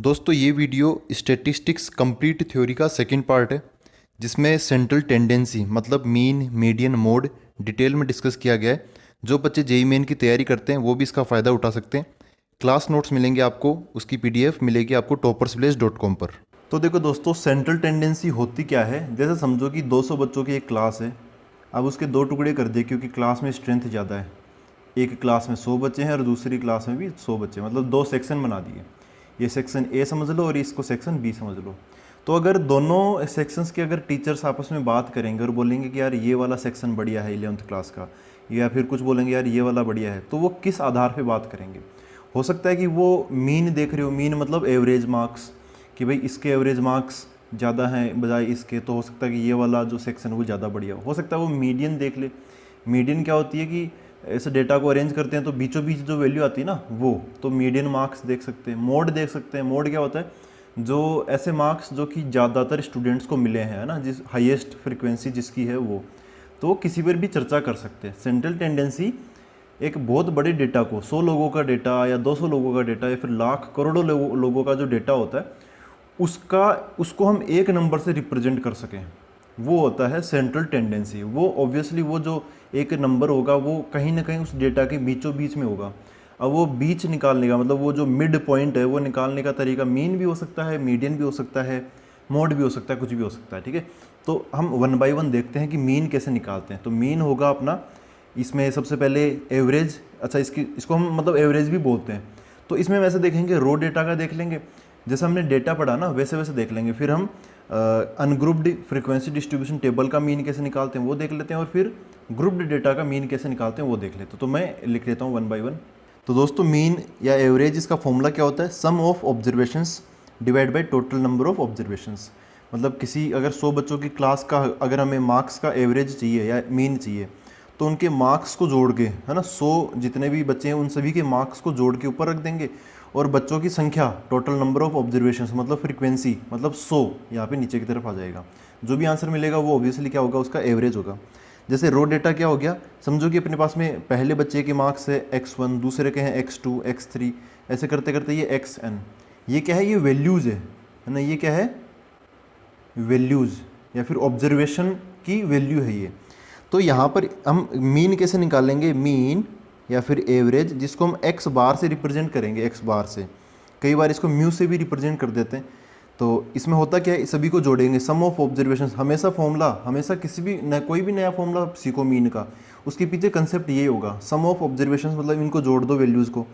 दोस्तों ये video statistics complete theory का सेकंड पार्ट है, जिसमें सेंट्रल टेंडेंसी मतलब मीन मीडियन मोड डिटेल में डिस्कस किया गया है। जो बच्चे जेई मेन की तैयारी करते हैं वो भी इसका फ़ायदा उठा सकते हैं। क्लास नोट्स मिलेंगे आपको, उसकी पीडीएफ मिलेगी आपको toppersvillage.com पर। तो देखो दोस्तों, सेंट्रल टेंडेंसी होती क्या है। जैसे समझो कि 200 बच्चों की एक क्लास है। अब उसके दो टुकड़े कर दिए क्योंकि क्लास में स्ट्रेंथ ज़्यादा है। एक क्लास में 100 बच्चे हैं और दूसरी क्लास में भी 100 बच्चे, मतलब दो सेक्शन बना दिए। ये सेक्शन ए समझ लो और इसको सेक्शन बी समझ लो। तो अगर दोनों सेक्शंस के अगर टीचर्स आपस में बात करेंगे और बोलेंगे कि यार ये वाला सेक्शन बढ़िया है 11th क्लास का, या फिर कुछ बोलेंगे यार ये वाला बढ़िया है, तो वो किस आधार पे बात करेंगे। हो सकता है कि वो मीन देख रहे हो, मीन मतलब एवरेज मार्क्स, कि भाई इसके एवरेज मार्क्स ज़्यादा हैं बजाय इसके, तो हो सकता है कि ये वाला जो सेक्शन वो ज़्यादा बढ़िया हो सकता है वो मीडियन देख ले। मीडियन क्या होती है कि ऐसे डेटा को अरेंज करते हैं तो बीचों बीच जो वैल्यू आती है ना, वो तो मीडियन मार्क्स देख सकते हैं। मोड देख सकते हैं। मोड क्या होता है, जो ऐसे मार्क्स जो कि ज़्यादातर स्टूडेंट्स को मिले हैं ना, जिस हाईएस्ट फ्रिक्वेंसी जिसकी है वो, तो किसी पर भी चर्चा कर सकते हैं। सेंट्रल टेंडेंसी एक बहुत बड़े डेटा को, 100 लोगों का डेटा या 200 लोगों का डेटा या फिर लाख करोड़ों लोगों का जो डेटा होता है, उसको हम एक नंबर से रिप्रेजेंट कर सकें, वो होता है सेंट्रल टेंडेंसी। वो ऑब्वियसली वो जो एक नंबर होगा वो कहीं ना कहीं उस डेटा के बीचों बीच में होगा। अब वो बीच निकालने का मतलब वो जो मिड पॉइंट है वो निकालने का तरीका मीन भी हो सकता है, मीडियन भी हो सकता है, मोड भी हो सकता है, कुछ भी हो सकता है। ठीक है, तो हम वन बाय वन देखते हैं कि मीन कैसे निकालते हैं। तो मीन होगा अपना, इसमें सबसे पहले एवरेज। अच्छा, इसको हम मतलब एवरेज भी बोलते हैं। तो इसमें वैसे देखेंगे रो डेटा का देख लेंगे, जैसे हमने डेटा पढ़ा ना वैसे वैसे देख लेंगे। फिर हम अनग्रुप्ड फ्रीक्वेंसी डिस्ट्रीब्यूशन टेबल का मीन कैसे निकालते हैं वो देख लेते हैं, और फिर ग्रुप्ड डेटा का मीन कैसे निकालते हैं वो देख लेते हैं। तो मैं लिख लेता हूँ वन बाय वन। तो दोस्तों, मीन या एवरेज इसका फॉर्मूला क्या होता है, sum of observations divide by total number of observations. मतलब किसी अगर 100 बच्चों की क्लास का अगर हमें मार्क्स का एवरेज चाहिए या मीन चाहिए, तो उनके मार्क्स को जोड़ के, है ना, 100 जितने भी बच्चे हैं उन सभी के मार्क्स को जोड़ के ऊपर रख देंगे, और बच्चों की संख्या टोटल नंबर ऑफ ऑब्जर्वेशंस मतलब फ्रीक्वेंसी मतलब 100 यहाँ पे नीचे की तरफ आ जाएगा। जो भी आंसर मिलेगा वो ऑब्वियसली क्या होगा, उसका एवरेज होगा। जैसे रो डेटा क्या हो गया, समझो कि अपने पास में पहले बच्चे के मार्क्स है x1, दूसरे के हैं x2, x3, ऐसे करते करते ये xn। ये क्या है, ये वैल्यूज़ है ना, ये क्या है, वैल्यूज़ या फिर ऑब्जर्वेशन की वैल्यू है ये। तो यहाँ पर हम मीन कैसे निकालेंगे, मीन या फिर एवरेज, जिसको हम एक्स बार से रिप्रेजेंट करेंगे, एक्स बार से। कई बार इसको म्यू से भी रिप्रेजेंट कर देते हैं। तो इसमें होता क्या है, सभी को जोड़ेंगे, सम ऑफ ऑब्जर्वेशन। हमेशा फॉर्मूला, हमेशा किसी भी न कोई भी नया फॉर्मूला सीखो मीन का, उसके पीछे कंसेप्ट ये होगा, सम ऑफ ऑब्जर्वेशन मतलब इनको जोड़ दो वैल्यूज़ को,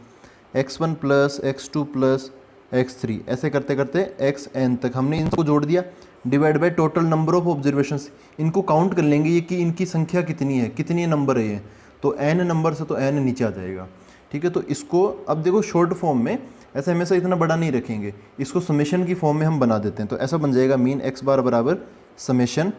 x1 plus x2 plus x3, ऐसे करते करते xn तक हमने इनको जोड़ दिया, divide by total number of observations. इनको काउंट कर लेंगे ये कि इनकी संख्या कितनी है, कितनी नंबर है ये, तो n नंबर से तो n नीचे आ जाएगा। ठीक है, तो इसको अब देखो शॉर्ट फॉर्म में, ऐसे हमेशा इतना बड़ा नहीं रखेंगे, इसको समेशन की फॉर्म में हम बना देते हैं। तो ऐसा बन जाएगा मीन x बार बराबर समेशन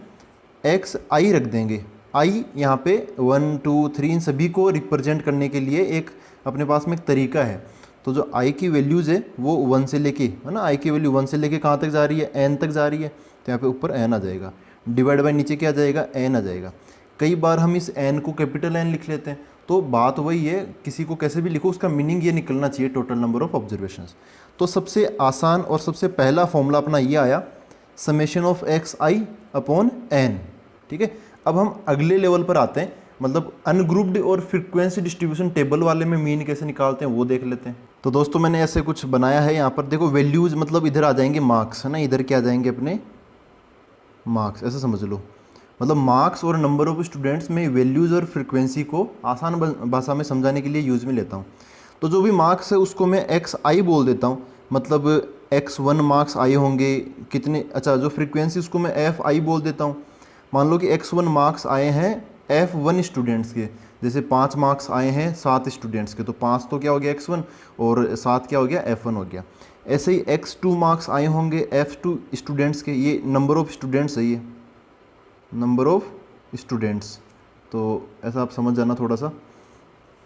x i रख देंगे। i यहाँ पे 1 2 3 इन सभी को रिप्रेजेंट करने के लिए एक अपने पास में एक तरीका है। तो जो i की वैल्यूज़ है वो 1 से लेके, है ना, i की वैल्यू 1 से लेके कहाँ तक जा रही है, n तक जा रही है, तो यहाँ पे ऊपर n आ जाएगा, डिवाइड बाय नीचे क्या आ जाएगा, n आ जाएगा। कई बार हम इस n को कैपिटल N लिख लेते हैं, तो बात वही है, किसी को कैसे भी लिखो उसका मीनिंग ये निकलना चाहिए, टोटल नंबर ऑफ ऑब्जर्वेशंस। तो सबसे आसान और सबसे पहला फॉर्मूला अपना ये आया, summation of x i upon n. ठीक है, अब हम अगले लेवल पर आते हैं, मतलब अनग्रुप्ड और फ्रीक्वेंसी डिस्ट्रीब्यूशन टेबल वाले में मीन कैसे निकालते हैं वो देख लेते हैं। तो दोस्तों, मैंने ऐसे कुछ बनाया है, यहाँ पर देखो वैल्यूज़ मतलब इधर आ जाएंगे मार्क्स, है ना, इधर क्या आ जाएंगे अपने मार्क्स, ऐसे समझ लो। मतलब मार्क्स और नंबर ऑफ स्टूडेंट्स में वैल्यूज़ और फ्रिक्वेंसी को आसान भाषा में समझाने के लिए यूज़ में लेता हूँ। तो जो भी मार्क्स है उसको मैं एक्स आई बोल देता हूँ, मतलब x1 मार्क्स आए होंगे कितने। अच्छा, जो फ्रीक्वेंसी उसको मैं एफ आई बोल देता हूँ। मान लो कि x1 मार्क्स आए हैं f1 स्टूडेंट्स के, जैसे 5 मार्क्स आए हैं 7 स्टूडेंट्स के, तो 5 तो क्या हो गया x1 और 7 क्या हो गया f1 हो गया। ऐसे ही x2 मार्क्स आए होंगे f2 स्टूडेंट्स के, ये नंबर ऑफ़ स्टूडेंट्स है, ये नंबर ऑफ़ स्टूडेंट्स। तो ऐसा आप समझ जाना थोड़ा सा,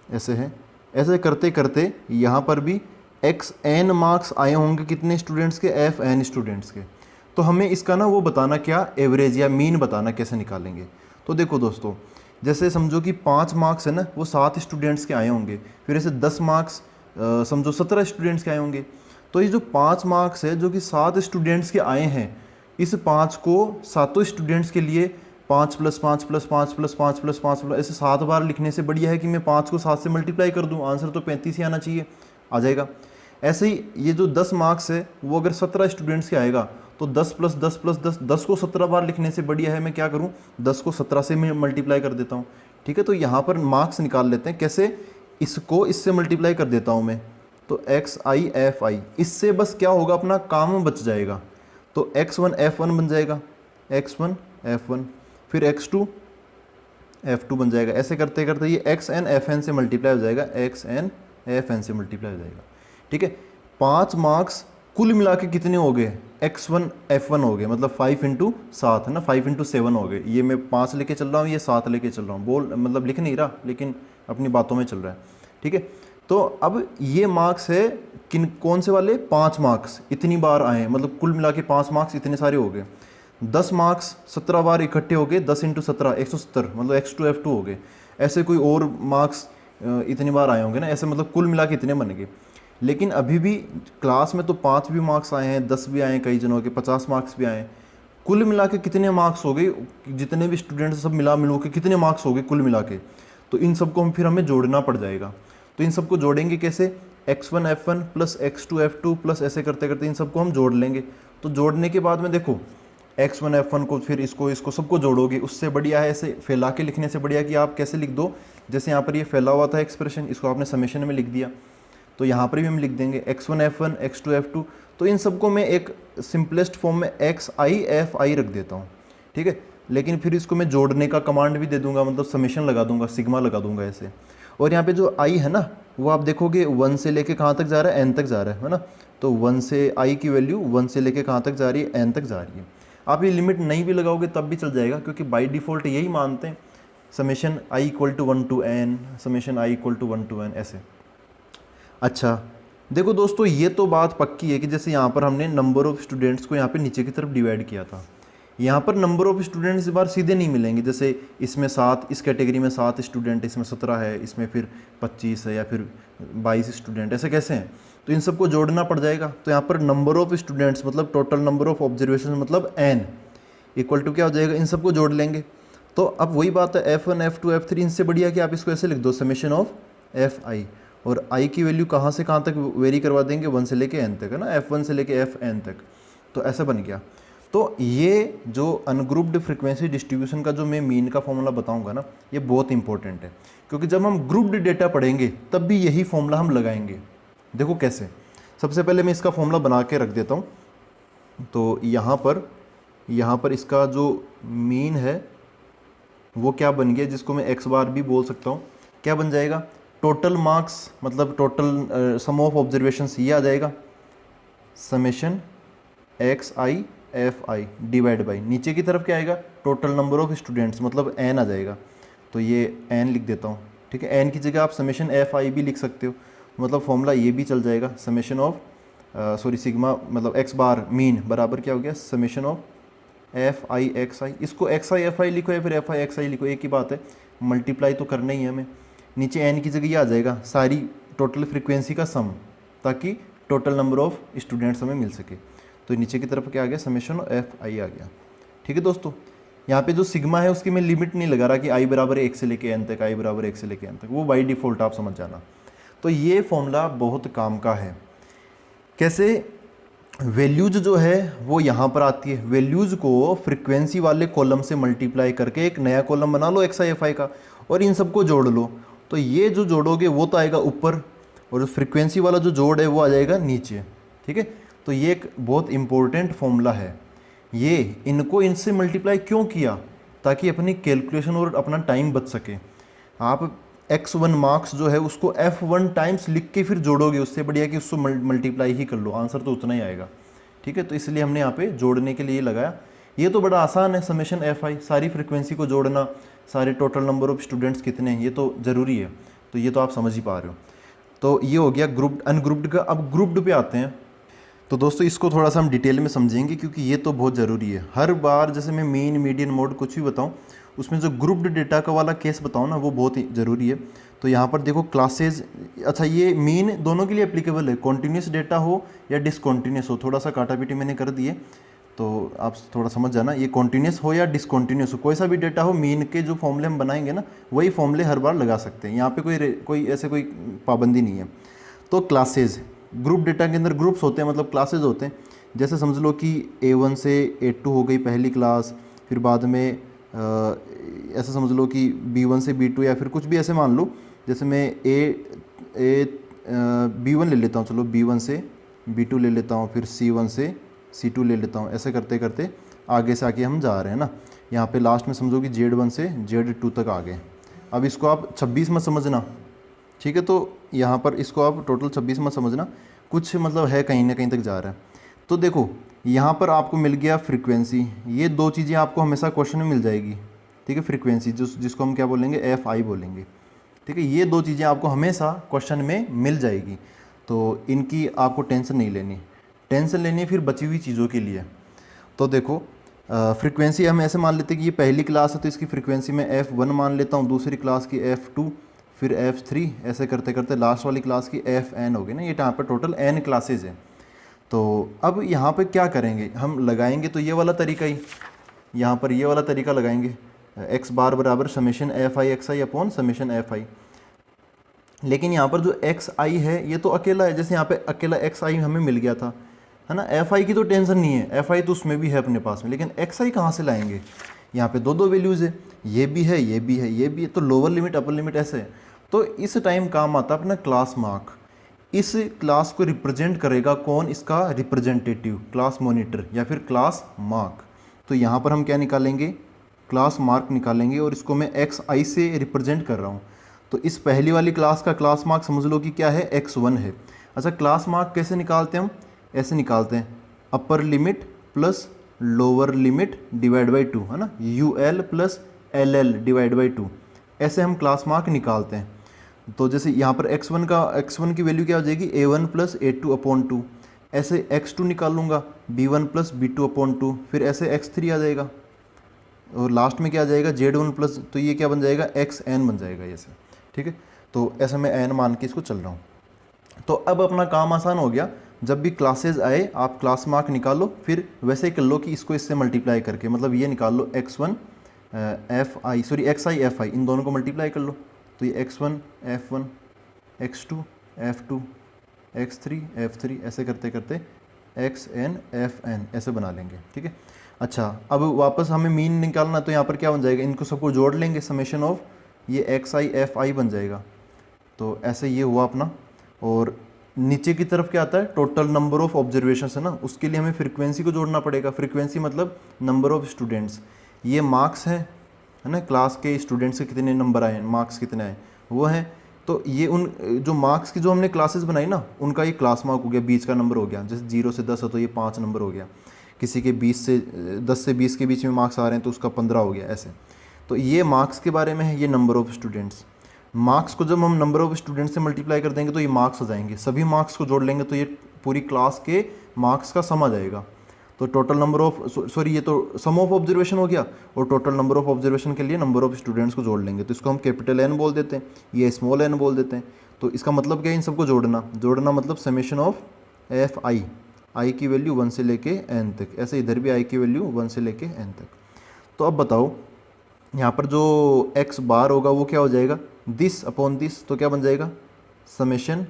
ऐसे है। ऐसे करते करते यहाँ पर भी xn मार्क्स आए होंगे कितने स्टूडेंट्स के, fn स्टूडेंट्स के। तो हमें इसका ना वो बताना क्या, एवरेज या मीन बताना कैसे निकालेंगे। तो देखो दोस्तों, जैसे समझो कि 5 मार्क्स है ना वो 7 स्टूडेंट्स के आए होंगे, फिर ऐसे 10 मार्क्स समझो 17 स्टूडेंट्स के आए होंगे। तो ये जो 5 मार्क्स है जो कि 7 स्टूडेंट्स के आए हैं, इस 5 को सातों स्टूडेंट्स के लिए 5 + 5 + 5 + 5 + 5 ऐसे 7 बार लिखने से बढ़िया है कि मैं 5 को 7 से मल्टीप्लाई कर दूं, आंसर तो 35 ही आना चाहिए, आ जाएगा। ऐसे ही ये जो 10 मार्क्स है वो अगर 17 स्टूडेंट्स के आएगा तो 10 + 10 + 10, 10 को 17 बार लिखने से बढ़िया है मैं क्या करूँ, 10 को 17 से मैं मल्टीप्लाई कर देता हूँ। ठीक है, तो यहाँ पर मार्क्स निकाल लेते हैं कैसे, इसको इससे मल्टीप्लाई कर देता हूँ मैं, तो XI इससे बस क्या होगा, अपना काम बच जाएगा। तो X1 F1 बन जाएगा, X1 F1, फिर X2 F2 बन जाएगा। ऐसे करते करते ये XN FN से मल्टीप्लाई हो जाएगा, XN FN से मल्टीप्लाई हो जाएगा। ठीक है, 5 मार्क्स कुल मिला के कितने हो गए, X1 F1 हो गए, मतलब 5 × 7 है ना, 5 × 7 हो गए। ये मैं 5 लेके चल रहा हूँ, ये 7 लेके चल रहा हूँ, बोल मतलब लिख नहीं रहा लेकिन अपनी बातों में चल रहा है। ठीक है, तो अब ये मार्क्स है कौन से वाले, 5 मार्क्स इतनी बार आए हैं, मतलब कुल मिला के 5 मार्क्स इतने सारे हो गए। 10 मार्क्स 17 बार इकट्ठे हो गए, 10 × 17 170, मतलब X2 F2 हो गए। ऐसे कोई और मार्क्स इतनी बार आए होंगे ना, ऐसे मतलब कुल मिला के इतने बन गए। लेकिन अभी भी क्लास में तो 5 भी मार्क्स आए हैं, 10 भी आए हैं, कई जनों के 50 मार्क्स भी आए हैं। कुल मिला के कितने मार्क्स हो गए, जितने भी स्टूडेंट्स सब मिलू के कितने मार्क्स हो गए कुल मिला के, तो इन सबको हम फिर हमें जोड़ना पड़ जाएगा। तो इन सबको जोड़ेंगे कैसे, X1 F1 + X2 F2 plus ऐसे करते करते इन सबको हम जोड़ लेंगे। तो जोड़ने के बाद में देखो X1 F1 को फिर इसको सबको जोड़ोगे, उससे बढ़िया है ऐसे फैला के लिखने से बढ़िया कि आप कैसे लिख दो, जैसे यहाँ पर ये फैला हुआ था एक्सप्रेशन, इसको आपने समेशन में लिख दिया, तो यहाँ पर भी हम लिख देंगे X1 F1 X2 F2। तो इन सबको मैं एक सिंपलेस्ट फॉर्म में XI FI रख देता हूँ। ठीक है, लेकिन फिर इसको मैं जोड़ने का कमांड भी दे दूंगा, मतलब समेशन लगा दूंगा, सिग्मा लगा दूंगा ऐसे। और यहाँ पे जो I है ना, वो आप देखोगे 1 से लेके कहाँ तक जा रहा है, N तक जा रहा है ना। तो 1 से I की वैल्यू 1 से लेके कहाँ तक जा रही है, N तक जा रही है। आप ये लिमिट नहीं भी लगाओगे तब भी चल जाएगा, क्योंकि बाई डिफ़ॉल्ट यही मानते हैं, summation I = 1 to N, summation I = 1 to N ऐसे। अच्छा देखो दोस्तों, ये तो बात पक्की है कि जैसे यहाँ पर हमने नंबर ऑफ़ स्टूडेंट्स को यहाँ पे नीचे की तरफ डिवाइड किया था, यहाँ पर नंबर ऑफ़ स्टूडेंट्स इस बार सीधे नहीं मिलेंगे, जैसे इसमें 7, इस कैटेगरी में 7 स्टूडेंट, इसमें 17 है, इसमें फिर 25 है या फिर 22 स्टूडेंट, ऐसे कैसे हैं। तो इन सबको जोड़ना पड़ जाएगा। तो यहाँ पर नंबर ऑफ़ स्टूडेंट्स मतलब टोटल नंबर ऑफ़ ऑब्जर्वेशन मतलब N = क्या हो जाएगा, इन सबको जोड़ लेंगे। तो अब वही बात है, F1 F2 F3, इनसे बढ़िया कि आप इसको ऐसे लिख दो, समेशन ऑफ FI, और I की वैल्यू कहाँ से कहाँ तक वेरी करवा देंगे, 1 से लेके N तक है ना, F1 से लेके FN तक। तो ऐसा बन गया। तो ये जो अनग्रुप्ड फ्रीक्वेंसी डिस्ट्रीब्यूशन का जो मैं मीन का फॉर्मूला बताऊंगा ना, ये बहुत इंपॉर्टेंट है, क्योंकि जब हम ग्रुप्ड डेटा पढ़ेंगे तब भी यही फॉर्मूला हम लगाएंगे। देखो कैसे, सबसे पहले मैं इसका फॉर्मूला बना के रख देता हूँ। तो यहाँ पर इसका जो मीन है वो क्या बन गया, जिसको मैं X बार भी बोल सकता हूँ, क्या बन जाएगा, टोटल मार्क्स मतलब टोटल सम ऑफ ऑब्जर्वेशंस, ये आ जाएगा summation XI FI divide by, नीचे की तरफ क्या आएगा, टोटल नंबर ऑफ स्टूडेंट्स मतलब N आ जाएगा। तो ये N लिख देता हूँ। ठीक है, N की जगह आप समेशन FI भी लिख सकते हो, मतलब फॉर्मूला ये भी चल जाएगा, समेशन ऑफ सिग्मा मतलब X बार मीन बराबर क्या हो गया, समेशन ऑफ FI XI। इसको XI FI लिखो या फिर FI XI लिखो, एक ही बात है, मल्टीप्लाई तो करना ही है हमें। नीचे N की जगह ये आ जाएगा सारी टोटल फ्रीक्वेंसी का सम, ताकि टोटल नंबर ऑफ स्टूडेंट्स हमें मिल सके। तो नीचे की तरफ क्या आ गया, समेशन FI आ गया। ठीक है दोस्तों, यहाँ पे जो सिग्मा है उसकी मैं लिमिट नहीं लगा रहा कि I = 1 से लेके N तक, I = 1 से लेके N तक, वो बाई डिफ़ॉल्ट आप समझ जाना। तो ये फॉर्मूला बहुत काम का है। कैसे, वैल्यूज जो है वो यहाँ पर आती है, वैल्यूज़ को फ्रीक्वेंसी वाले कॉलम से मल्टीप्लाई करके एक नया कॉलम बना लो XI FI का, और इन सबको जोड़ लो। तो ये जो जोड़ोगे वो तो आएगा ऊपर, और फ्रीक्वेंसी वाला जो जोड़ है वो आ जाएगा नीचे। ठीक है, तो ये एक बहुत इंपॉर्टेंट फॉर्मूला है। ये इनको इनसे मल्टीप्लाई क्यों किया, ताकि अपनी कैलकुलेशन और अपना टाइम बच सके। आप X1 मार्क्स जो है उसको F1 टाइम्स लिख के फिर जोड़ोगे, उससे बढ़िया कि उसको मल्टीप्लाई ही कर लो, आंसर तो उतना ही आएगा। ठीक है, तो इसलिए हमने यहाँ पे जोड़ने के लिए लगाया। ये तो बड़ा आसान है, समेशन FI, सारी फ्रीक्वेंसी को जोड़ना, सारे टोटल नंबर ऑफ स्टूडेंट्स कितने हैं, ये तो ज़रूरी है। तो ये तो आप समझ ही पा रहे हो। तो ये हो गया ग्रुप्ड अनग्रुप्ड का। अब ग्रुप्ड पे आते हैं। तो दोस्तों इसको थोड़ा सा हम डिटेल में समझेंगे, क्योंकि ये तो बहुत ज़रूरी है। हर बार जैसे मैं मीन मीडियन मोड कुछ भी बताऊँ, उसमें जो ग्रुप्ड डेटा का वाला केस बताऊँ ना, वो बहुत ही ज़रूरी है। तो यहाँ पर देखो क्लासेज, अच्छा ये मीन दोनों के लिए एप्लीकेबल है, कॉन्टीन्यूस डेटा हो या डिसकॉन्टीन्यूस हो। थोड़ा सा काटा पीटी मैंने कर दिए तो आप थोड़ा समझ जाना, ये कॉन्टीन्यूस हो या डिसकॉन्टीन्यूस हो, कोई सा भी डेटा हो, मीन के जो फॉर्मूले हम बनाएंगे ना वही फॉर्मूले हर बार लगा सकते हैं, यहाँ पे कोई ऐसे कोई पाबंदी नहीं है। तो क्लासेज, ग्रुप डेटा के अंदर ग्रुप्स होते हैं, मतलब क्लासेज होते हैं। जैसे समझ लो कि A1 से A2 हो गई पहली क्लास, फिर बाद में ऐसा समझ लो कि B1 से B2 या फिर कुछ भी ऐसे मान लो। जैसे मैं B1 ले लेता हूँ, चलो B1 से B2 ले लेता हूँ, फिर C1 से C2 ले लेता हूँ, ऐसे करते करते आगे से आके हम जा रहे हैं ना। यहाँ पे लास्ट में समझो कि Z1 से Z2 तक आ गए। अब इसको आप 26 मत समझना, ठीक है। तो यहाँ पर इसको आप टोटल 26 मत समझना, कुछ मतलब है कहीं ना कहीं तक जा रहा है। तो देखो यहाँ पर आपको मिल गया फ्रीक्वेंसी, ये दो चीज़ें आपको हमेशा क्वेश्चन में मिल जाएगी, ठीक है। फ्रीक्वेंसी जिसको हम क्या बोलेंगे, FI बोलेंगे, ठीक है। ये दो चीज़ें आपको हमेशा क्वेश्चन में मिल जाएगी, तो इनकी आपको टेंशन नहीं लेनी। टेंशन लेनी है फिर बची हुई चीज़ों के लिए। तो देखो फ्रीक्वेंसी हम ऐसे मान लेते हैं कि ये पहली क्लास है तो इसकी फ्रीक्वेंसी मैं F1 मान लेता हूँ, दूसरी क्लास की F2, फिर F3, ऐसे करते करते लास्ट वाली क्लास की FN हो गई ना। ये यहाँ पर टोटल N क्लासेज है। तो अब यहाँ पे क्या करेंगे, हम लगाएंगे तो ये वाला तरीका ही, यहाँ पर ये वाला तरीका लगाएंगे, x बार बराबर summation FI XI upon summation FI। लेकिन यहाँ पर जो XI है ये तो अकेला है, जैसे यहाँ पे अकेला XI हमें मिल गया था, है ना। FI की तो टेंशन नहीं है, FI तो उसमें भी है अपने पास में, लेकिन XI कहाँ से लाएंगे। यहाँ पे दो वैल्यूज़ है, ये भी है, ये भी है, ये भी है, तो लोअर लिमिट अपर लिमिट ऐसे है। तो इस टाइम काम आता है अपना क्लास मार्क। इस क्लास को रिप्रेजेंट करेगा कौन, इसका रिप्रेजेंटेटिव, क्लास मॉनिटर या फिर क्लास मार्क। तो यहाँ पर हम क्या निकालेंगे, क्लास मार्क निकालेंगे, और इसको मैं XI से रिप्रेजेंट कर रहा हूँ। तो इस पहली वाली क्लास का क्लास मार्क समझ लो कि क्या है, X1 है। अच्छा क्लास मार्क कैसे निकालते हैं हम, ऐसे निकालते हैं, upper limit plus lower limit divide by 2, है ना, UL plus LL divide by 2, ऐसे हम क्लास मार्क निकालते हैं। तो जैसे यहाँ पर X1 की वैल्यू क्या हो जाएगी, A1 प्लस A2 अपॉन 2, ऐसे X2 निकाल लूँगा B1 प्लस B2 अपॉन 2, फिर ऐसे X3 आ जाएगा, और लास्ट में क्या आ जाएगा, Z1 प्लस, तो ये क्या बन जाएगा, XN बन जाएगा ऐसे, ठीक है। तो ऐसे मैं N मान के इसको चल रहा हूँ। तो अब अपना काम आसान हो गया, जब भी क्लासेज आए आप क्लास मार्क निकालो, फिर वैसे ही कर लो कि इसको इससे मल्टीप्लाई करके, मतलब ये निकाल लो XI XI FI, इन दोनों को मल्टीप्लाई कर लो। तो ये X1 F1, X2 F2, X3 F3, ऐसे करते करते XN FN ऐसे बना लेंगे, ठीक है। अच्छा अब वापस हमें मीन निकालना, तो यहाँ पर क्या बन जाएगा, इनको सबको जोड़ लेंगे, समेशन ऑफ ये XI FI बन जाएगा। तो ऐसे ये हुआ अपना, और नीचे की तरफ क्या आता है, टोटल नंबर ऑफ ऑब्जर्वेशन है ना, उसके लिए हमें फ्रीक्वेंसी को जोड़ना पड़ेगा। फ्रीक्वेंसी मतलब नंबर ऑफ स्टूडेंट्स, ये मार्क्स है ना, क्लास के स्टूडेंट्स के कितने नंबर आए, मार्क्स कितने आए वो हैं। तो ये उन जो मार्क्स की जो हमने क्लासेस बनाई ना, उनका ये क्लास मार्क हो गया, 20 का नंबर हो गया। जैसे 0 से 10 है तो ये 5 नंबर हो गया, किसी के 10 से 20 के बीच में मार्क्स आ रहे हैं तो उसका 15 हो गया, ऐसे। तो ये मार्क्स के बारे में है, ये नंबर ऑफ़ स्टूडेंट्स। मार्क्स को जब हम नंबर ऑफ़ स्टूडेंट्स से मल्टीप्लाई कर देंगे तो ये मार्क्स आ जाएंगे, सभी मार्क्स को जोड़ लेंगे तो ये पूरी क्लास के मार्क्स का सम आ जाएगा। तो टोटल नंबर ऑफ ये तो सम ऑफ ऑब्जर्वेशन हो गया, और टोटल नंबर ऑफ ऑब्जर्वेशन के लिए नंबर ऑफ स्टूडेंट्स को जोड़ लेंगे, तो इसको हम कैपिटल N बोल देते हैं, ये स्मॉल n बोल देते हैं। तो इसका मतलब क्या है, इन सबको जोड़ना मतलब समेशन ऑफ FI, I की वैल्यू 1 से लेके N तक, ऐसे इधर भी I की वैल्यू 1 से लेके N तक। तो अब बताओ यहाँ पर जो x बार होगा वो क्या हो जाएगा, दिस अपॉन दिस, तो क्या बन जाएगा, summation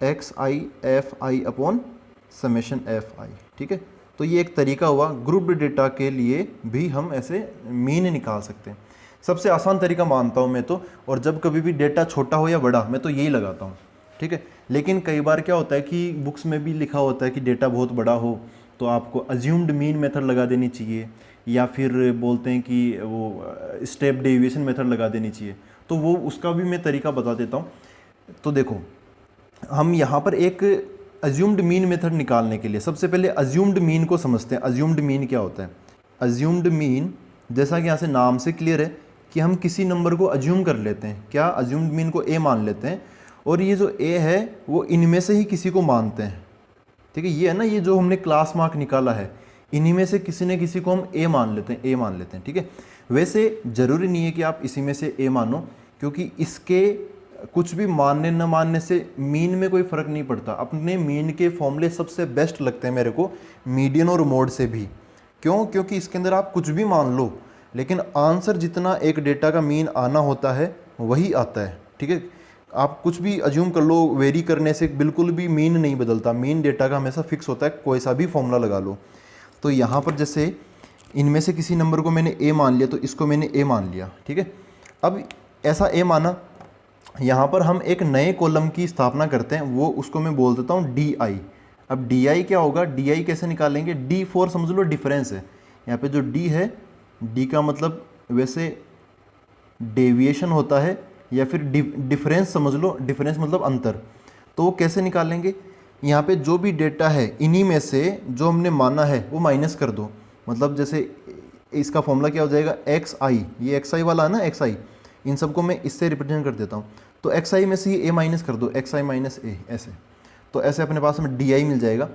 XI FI upon summation FI, ठीक है। तो ये एक तरीका हुआ, ग्रुप डेटा के लिए भी हम ऐसे मीन निकाल सकते हैं। सबसे आसान तरीका मानता हूँ मैं तो, और जब कभी भी डेटा छोटा हो या बड़ा मैं तो यही लगाता हूँ, ठीक है। लेकिन कई बार क्या होता है कि बुक्स में भी लिखा होता है कि डेटा बहुत बड़ा हो तो आपको अज्यूम्ड मीन मेथड लगा देनी चाहिए, या फिर बोलते हैं कि वो स्टेप डेविएशन मेथड लगा देनी चाहिए। तो वो उसका भी मैं तरीका बता देता हूँ। तो देखो हम यहाँ पर एक अज्यूम्ड मीन मेथड निकालने के लिए सबसे पहले अज्यूम्ड मीन को समझते हैं। अज्यूम्ड मीन क्या होता है, अज्यूम्ड मीन जैसा कि यहाँ से नाम से क्लियर है कि हम किसी नंबर को अज्यूम कर लेते हैं, क्या अज्यूम्ड मीन को A मान लेते हैं, और ये जो A है वो इनमें से ही किसी को मानते हैं, ठीक है। ये है ना, ये जो हमने क्लास मार्क निकाला है इन्हीं में से किसी न किसी को हम A मान लेते हैं, ठीक है। वैसे ज़रूरी नहीं है कि आप इसी में से A मानो, क्योंकि इसके कुछ भी मानने न मानने से मीन में कोई फ़र्क नहीं पड़ता। अपने मीन के फॉर्मूले सबसे बेस्ट लगते हैं मेरे को मीडियन और मोड से भी। क्यों? क्योंकि इसके अंदर आप कुछ भी मान लो, लेकिन आंसर जितना एक डेटा का मीन आना होता है वही आता है। ठीक है, आप कुछ भी अज्यूम कर लो, वेरी करने से बिल्कुल भी मीन नहीं बदलता। मीन डेटा का हमेशा फिक्स होता है, कोई सा भी फॉर्मूला लगा लो। तो यहाँ पर जैसे इनमें से किसी नंबर को मैंने ए मान लिया, तो इसको मैंने ए मान लिया। ठीक है, अब ऐसा ए माना, यहाँ पर हम एक नए कॉलम की स्थापना करते हैं, वो उसको मैं बोल देता हूँ डी आई। अब डी आई क्या होगा, डी आई कैसे निकालेंगे, डी फोर समझ लो डिफरेंस है। यहाँ पे जो डी है, डी का मतलब वैसे डेविएशन होता है या फिर डिफरेंस समझ लो, डिफरेंस मतलब अंतर। तो वो कैसे निकालेंगे, यहाँ पे जो भी डेटा है इन्हीं में से जो हमने माना है वो माइनस कर दो। मतलब जैसे इसका फॉर्मूला क्या हो जाएगा, एक्स आई, ये एक्स आई वाला है ना, एक्स आई, इन सबको मैं इससे रिप्रेजेंट कर देता हूँ। तो एक्स आई में से ये ए माइनस कर दो, एक्स आई माइनस ए, ऐसे। तो ऐसे अपने पास में डी आई मिल जाएगा।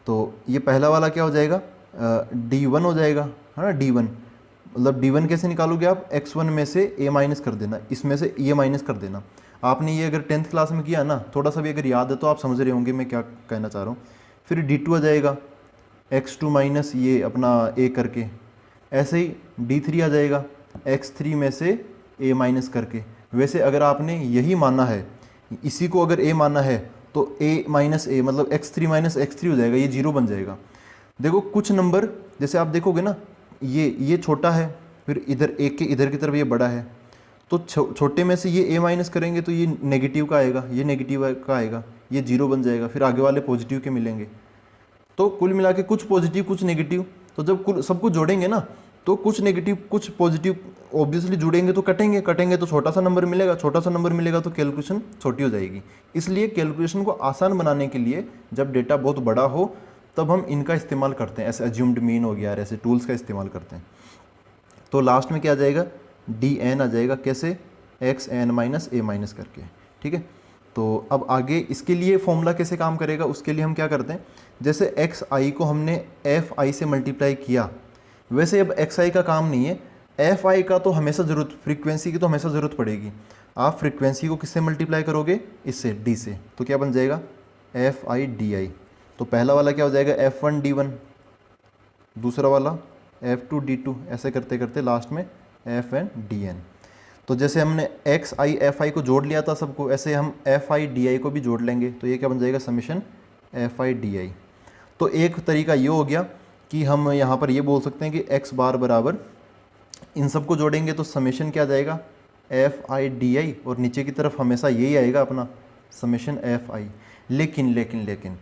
तो ये पहला वाला क्या हो जाएगा, डी वन हो जाएगा, है ना, डी वन। मतलब डी वन कैसे निकालोगे आप, एक्स वन में से ए माइनस कर देना, इसमें से ए माइनस कर देना। आपने ये अगर 10th क्लास में किया ना, थोड़ा सा भी अगर याद है तो आप समझ रहे होंगे मैं क्या कहना चाह रहा हूँ। फिर डी टू आ जाएगा, एक्स टू माइनस ये अपना ए करके। ऐसे ही डी थ्री आ जाएगा, एक्स थ्री में से ए माइनस करके। वैसे अगर आपने यही माना है, इसी को अगर ए माना है, तो ए माइनस ए मतलब x three minus x three हो जाएगा, ये जीरो बन जाएगा। देखो कुछ नंबर जैसे आप देखोगे ना, ये छोटा है, फिर इधर एक के इधर की तरफ ये बड़ा है, तो छोटे में से ये ए माइनस करेंगे तो ये नेगेटिव का आएगा, ये नेगेटिव का आएगा, ये जीरो बन जाएगा, फिर आगे वाले पॉजिटिव के मिलेंगे। तो कुल मिला के कुछ पॉजिटिव कुछ नेगेटिव, तो जब कुल सब कुछ जोड़ेंगे ना, तो कुछ नेगेटिव कुछ पॉजिटिव ऑब्वियसली जुड़ेंगे, तो कटेंगे तो छोटा सा नंबर मिलेगा, छोटा सा नंबर मिलेगा तो कैलकुलेशन छोटी हो जाएगी। इसलिए कैलकुलेशन को आसान बनाने के लिए जब डेटा बहुत बड़ा हो तब हम इनका इस्तेमाल करते हैं, ऐसे अज्यूम्ड मीन हो गया, ऐसे टूल्स का इस्तेमाल करते हैं। तो लास्ट में क्या आ जाएगा, डी एन आ जाएगा, कैसे, एक्स एन माइनस ए माइनस करके। ठीक है, तो अब आगे इसके लिए फॉर्मूला कैसे काम करेगा, उसके लिए हम क्या करते हैं, जैसे एक्स आई को हमने एफ आई से मल्टीप्लाई किया, वैसे अब एक्स आई का काम नहीं है, एफ आई का तो हमेशा ज़रूरत, फ्रीक्वेंसी की तो हमेशा ज़रूरत पड़ेगी। आप फ्रीक्वेंसी को किससे मल्टीप्लाई करोगे, इससे, डी से। तो क्या बन जाएगा, एफ आई डी आई। तो पहला वाला क्या हो जाएगा, एफ वन डी वन, दूसरा वाला एफ टू डी टू, ऐसे करते करते लास्ट में एफ एन डी एन। तो जैसे हमने एक्स आई एफ आई को जोड़ लिया था सबको, ऐसे हम एफ आई डी आई को भी जोड़ लेंगे, तो ये क्या बन जाएगा, summation F I D I. तो एक तरीका ये हो गया कि हम यहाँ पर ये बोल सकते हैं कि एक्स बार बराबर, इन सबको जोड़ेंगे तो समेशन क्या जाएगा, एफ आई डी आई, और नीचे की तरफ हमेशा यही आएगा अपना समेशन एफ आई। लेकिन लेकिन लेकिन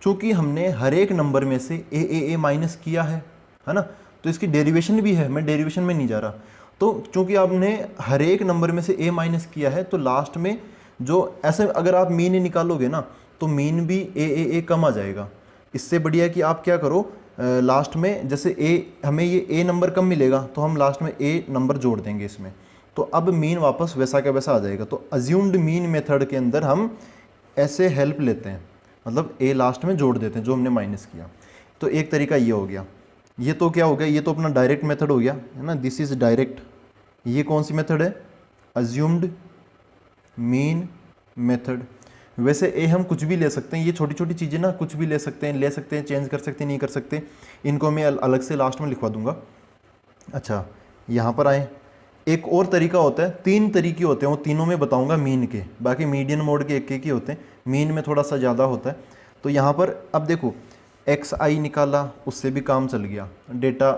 चूँकि हमने हर एक नंबर में से ए माइनस किया है ना, तो इसकी डेरिवेशन भी है, मैं डेरिवेशन में नहीं जा रहा। तो चूँकि आपने हर एक नंबर में से ए माइनस किया है, तो लास्ट में जो ऐसे अगर आप मीन निकालोगे ना, तो मीन भी ए कम आ जाएगा। इससे बढ़िया कि आप क्या करो, लास्ट में जैसे हमें ये ए नंबर कम मिलेगा, तो हम लास्ट में ए नंबर जोड़ देंगे इसमें, तो अब मीन वापस वैसा का वैसा आ जाएगा। तो अज्यूम्ड मीन मेथड के अंदर हम ऐसे हेल्प लेते हैं, मतलब ए लास्ट में जोड़ देते हैं जो हमने माइनस किया। तो एक तरीका ये हो गया। ये तो क्या हो गया, ये तो अपना डायरेक्ट मेथड हो गया, है ना, दिस इज डायरेक्ट। ये कौन सी मेथड है, अज्यूम्ड मीन मेथड। वैसे ए हम कुछ भी ले सकते हैं, ये छोटी छोटी चीज़ें ना कुछ भी ले सकते हैं, चेंज कर सकते हैं, नहीं कर सकते, इनको मैं अलग से लास्ट में लिखवा दूंगा। अच्छा, यहाँ पर आए, एक और तरीका होता है, 3 तरीके होते हैं, वो तीनों में बताऊंगा मीन के, बाकी मीडियन मोड के एक ही होते हैं, मीन में थोड़ा सा ज़्यादा होता है। तो यहाँ पर अब देखो, एक्स आई निकाला, उससे भी काम चल गया, डेटा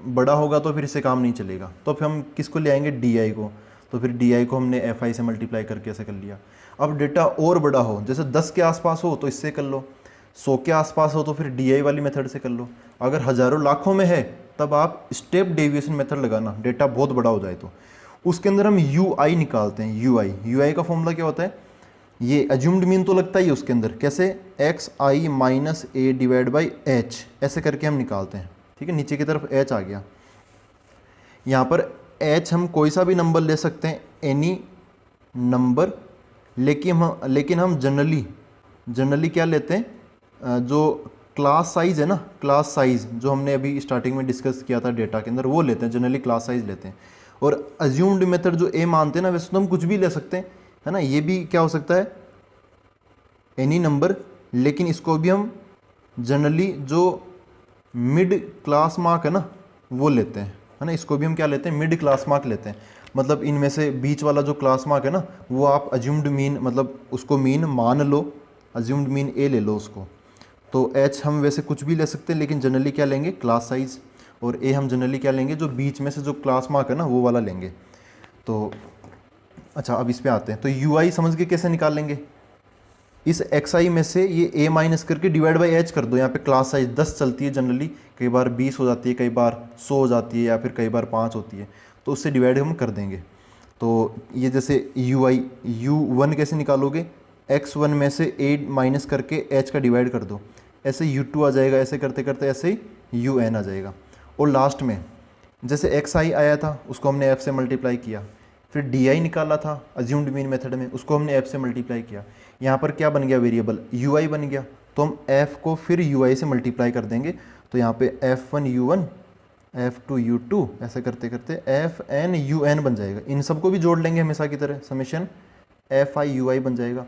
बड़ा होगा तो फिर इससे काम नहीं चलेगा, तो फिर हम किसको ले आएंगे, डी आई को। तो फिर डी आई को हमने एफ आई से मल्टीप्लाई करके ऐसे कर लिया। अब डेटा और बड़ा हो, जैसे 10 के आसपास हो तो इससे कर लो, 100 के आसपास हो तो फिर डी आई वाली मेथड से कर लो, अगर हज़ारों लाखों में है तब आप स्टेप डेविएशन मेथड लगाना, डेटा बहुत बड़ा हो जाए तो। उसके अंदर हम यू आई निकालते हैं, यू आई का फॉर्मूला क्या होता है, ये अज्यूम्ड मीन तो लगता ही है उसके अंदर, कैसे, x I minus A divide by H, ऐसे करके हम निकालते हैं। ठीक है, नीचे की तरफ एच आ गया, यहाँ पर एच हम कोई सा भी नंबर ले सकते हैं, एनी नंबर, लेकिन हम जनरली क्या लेते हैं, जो क्लास साइज़ है ना, क्लास साइज़ जो हमने अभी स्टार्टिंग में डिस्कस किया था डेटा के अंदर, वो लेते हैं, जनरली क्लास साइज़ लेते हैं। और अज्यूम्ड मेथड जो ए मानते हैं ना, वैसे तो हम कुछ भी ले सकते हैं, है ना। ये भी क्या हो सकता है, एनी नंबर, लेकिन इसको भी हम जनरली जो मिड क्लास मार्क है ना वो लेते हैं, है ना। इसको भी हम क्या लेते हैं, मिड क्लास मार्क लेते हैं। मतलब इनमें से बीच वाला जो क्लास मार्क है ना वो आप अज्यूम्ड मीन, मतलब उसको मीन मान लो, अज्यूम्ड मीन ए ले लो उसको। तो एच हम वैसे कुछ भी ले सकते हैं, लेकिन जनरली क्या लेंगे, क्लास साइज। और ए हम जनरली क्या लेंगे, जो बीच में से जो क्लास मार्क है ना वो वाला लेंगे। तो अच्छा, अब इस पे आते हैं। तो यू आई समझ के कैसे निकाल लेंगे, इस एक्स आई में से ये ए माइनस करके डिवाइड बाई एच कर दो। यहाँ पे क्लास साइज 10 चलती है जनरली, कई बार 20 हो जाती है, कई बार 100 हो जाती है, या फिर कई बार 5 होती है, तो उससे डिवाइड हम कर देंगे। तो ये जैसे U1 कैसे निकालोगे, x1 में से ए माइनस करके h का डिवाइड कर दो, ऐसे U2 आ जाएगा, ऐसे करते करते ऐसे ही UN आ जाएगा। और लास्ट में जैसे xi आया था उसको हमने f से मल्टीप्लाई किया, फिर di निकाला था अज्यूम्ड मीन मेथड में, उसको हमने f से मल्टीप्लाई किया। यहाँ पर क्या बन गया, वेरिएबल ui बन गया, तो हम f को फिर ui से मल्टीप्लाई कर देंगे। तो यहाँ पे f1 u1 f2 u2 ऐसे करते करते fn un बन जाएगा। इन सबको भी जोड़ लेंगे हमेशा की तरह, समेशन fi ui बन जाएगा।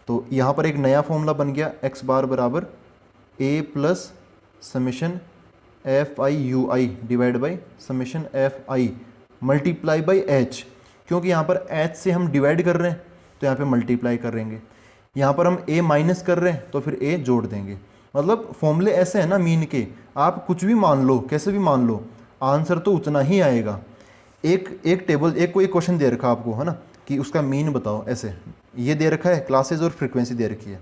तो यहाँ पर एक नया फॉर्मूला बन गया, x बार बराबर a plus summation fi ui divide by summation fi multiply by h। क्योंकि यहाँ पर h से हम डिवाइड कर रहे हैं तो यहाँ पे मल्टीप्लाई करेंगे, यहाँ पर हम a माइनस कर रहे हैं तो फिर a जोड़ देंगे। मतलब फॉर्मूले ऐसे हैं ना मीन के, आप कुछ भी मान लो, कैसे भी मान लो, आंसर तो उतना ही आएगा। एक टेबल, एक कोई क्वेश्चन दे रखा आपको, है ना, कि उसका मीन बताओ, ऐसे ये दे रखा है, क्लासेज और फ्रीक्वेंसी दे रखी है,